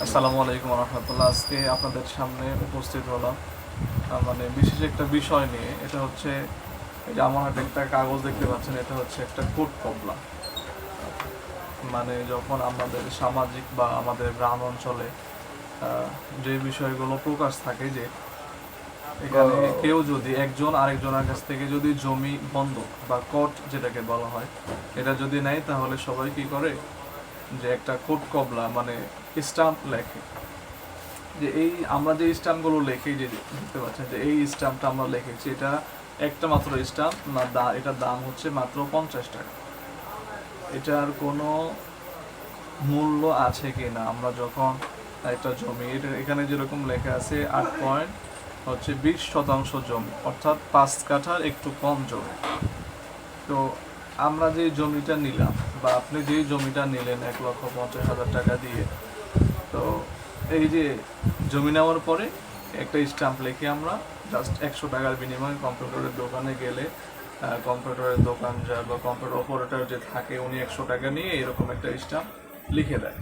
আসসালামু আলাইকুম রহমতুল্লাহ। আজকে আপনাদের সামনে উপস্থিত হলাম মানে বিশেষ একটা বিষয় নিয়ে। এটা হচ্ছে এই যে আমার হাতে একটা কাগজ দেখতে পাচ্ছেন, এটা হচ্ছে একটা কোট কবলা। মানে যখন আমাদের সামাজিক বা আমাদের গ্রাম অঞ্চলে যে বিষয়গুলো প্রকাশ থাকে যে এখানে কেউ যদি একজন আরেকজনের কাছ থেকে যদি জমি বন্ধক বা কট যেটাকে বলা হয় এটা যদি নেয়, তাহলে সবাই কি করে যে একটা কোট কবলা মানে স্টাম্প লেখে। যে এই আমরা যে স্ট্যাম্পগুলো লিখি, যে দেখতে পাচ্ছেন যে এই স্ট্যাম্পটা আমরা লিখেছি, এটা একটা মাত্র স্ট্যাম্প না, এটার দাম হচ্ছে মাত্র 50 টাকা। এটার কোনো মূল্য আছে কি না? আমরা যখন একটা জমি, এটা এখানে যেরকম লেখা আছে 8.20% জমি, অর্থাৎ 5 কাঠার একটু কম জমি। তো আমরা যে জমিটা নিলাম বা আপনি যে জমিটা নিলেন 1,50,000 টাকা দিয়ে, তো এই যে জমি নেওয়ার পরে একটা স্ট্যাম্প লিখে আমরা জাস্ট 100 টাকার বিনিময়ে কম্পিউটারের দোকানে গেলে কম্পিউটারের দোকান যা বা কম্পিউটার অপারেটর যে থাকে উনি 100 টাকা নিয়ে এরকম একটা স্ট্যাম্প লিখে দেয়।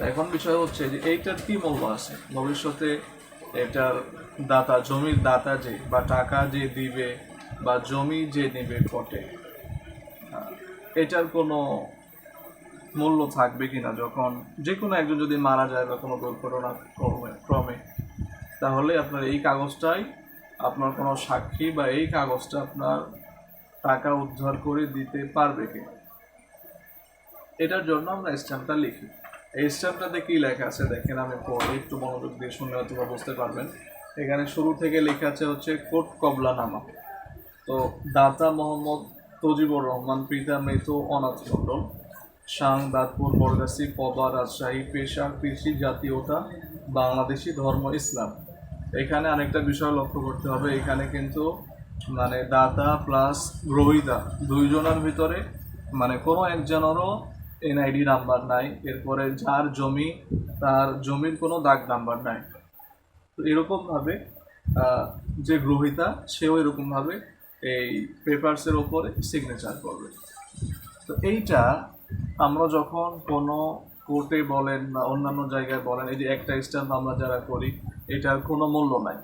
এখন বিষয় হচ্ছে যে এইটার কি মূল্য আছে ভবিষ্যতে? এটার দাতা, জমির দাতা যে বা টাকা যে দিবে বা জমি যে নেবে কটে, এটার কোনো মূল্য থাকবে কিনা? যখন যে কোনো একজন যদি মারা যায় বা কোনো দুর্ঘটনা ক্রমে, তাহলে আপনার এই কাগজটাই আপনার কোনো সাক্ষী বা এই কাগজটা আপনার টাকা উদ্ধার করে দিতে পারবে কিনা, এটার জন্য আমরা স্ট্যাম্পটা লিখি। এই স্ট্যাম্পটাতে কি লেখা আছে দেখেন, আমি পরে একটু মনোযোগ দিয়ে শুনলে হয়তো বুঝতে পারবেন। এখানে শুরু থেকে লেখা আছে হচ্ছে কোট কবলা নামা। তো দাতা মোহাম্মদ তজিবুর রহমান, পিতা মৃত অনাথ মণ্ডল, সাং দাঁতপুর বরগাছি পবা রাজশাহী, পেশা কৃষি, জাতীয়তা বাংলাদেশি, ধর্ম ইসলাম। এখানে আরেকটা বিষয় লক্ষ্য করতে হবে, এখানে কিন্তু মানে দাতা প্লাস গ্রহীতা দুইজনের ভিতরে মানে কোনো একজনেরও এনআইডি নাম্বার নাই, এরপরে যার জমি তার জমির কোনো দাগ নাম্বার নাই। তো এরকমভাবে যে গ্রহীতা সেও এরকমভাবে এই পেপারসের ওপরে সিগনেচার করবে। তো এইটা আমরা যখন কোনো কোর্টে বলেন বা অন্যান্য জায়গায় বলেন, এই যে একটা স্ট্যাম্প আমরা যারা করি এটার কোনো মূল্য নাই।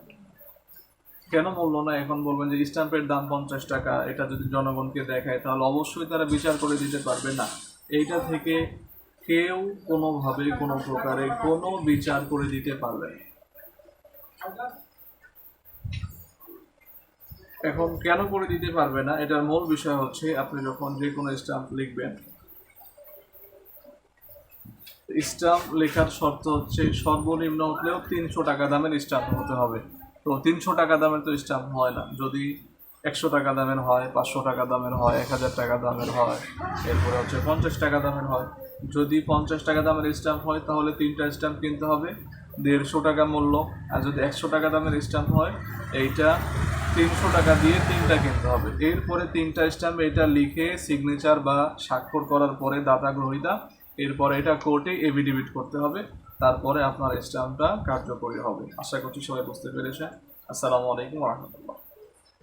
কেন মূল্য নাই? এখন বলবেন যে স্ট্যাম্পের দাম 50 টাকা, এটা যদি জনগণকে দেখায় তাহলে অবশ্যই তারা বিচার করে দিতে পারবে না। এইটা থেকে কেউ কোনোভাবে কোনো প্রকারে কোনো বিচার করে দিতে পারবে না। এখন কেন করে দিতে পারবে না, এটার মূল বিষয় হচ্ছে আপনি যখন যে কোনো স্ট্যাম্প লিখবেন, স্ট্যাম্প লেখার শর্ত হচ্ছে সর্বনিম্ন হলেও 300 টাকা দামের স্ট্যাম্প হতে হবে। তো 300 টাকা দামের তো স্ট্যাম্প হয় না। যদি 100 টাকা দামের হয়, 500 টাকা দামের হয়, 1000 টাকা দামের হয়, এরপরে হচ্ছে 50 টাকা দামের হয়। যদি 50 টাকা দামের স্ট্যাম্প হয় তাহলে 3টা স্ট্যাম্প কিনতে হবে, 150 টাকা মূল্য। আর যদি 100 টাকা দামের স্ট্যাম্প হয়, এইটা 300 টাকা দিয়ে 3টা কিনতে হবে। এরপরে 3টা স্ট্যাম্প এটা লিখে সিগনেচার বা স্বাক্ষর করার পরে দাতা গ্রহীতা, এরপরে এটা কোর্টে এফিডেভিট করতে হবে, তারপরে আপনার স্ট্যাম্পটা কার্যকরী হবে। আশা করছি সবাই বুঝতে পেরেছেন। আসসালামু আলাইকুম রহমতুল্লাহ।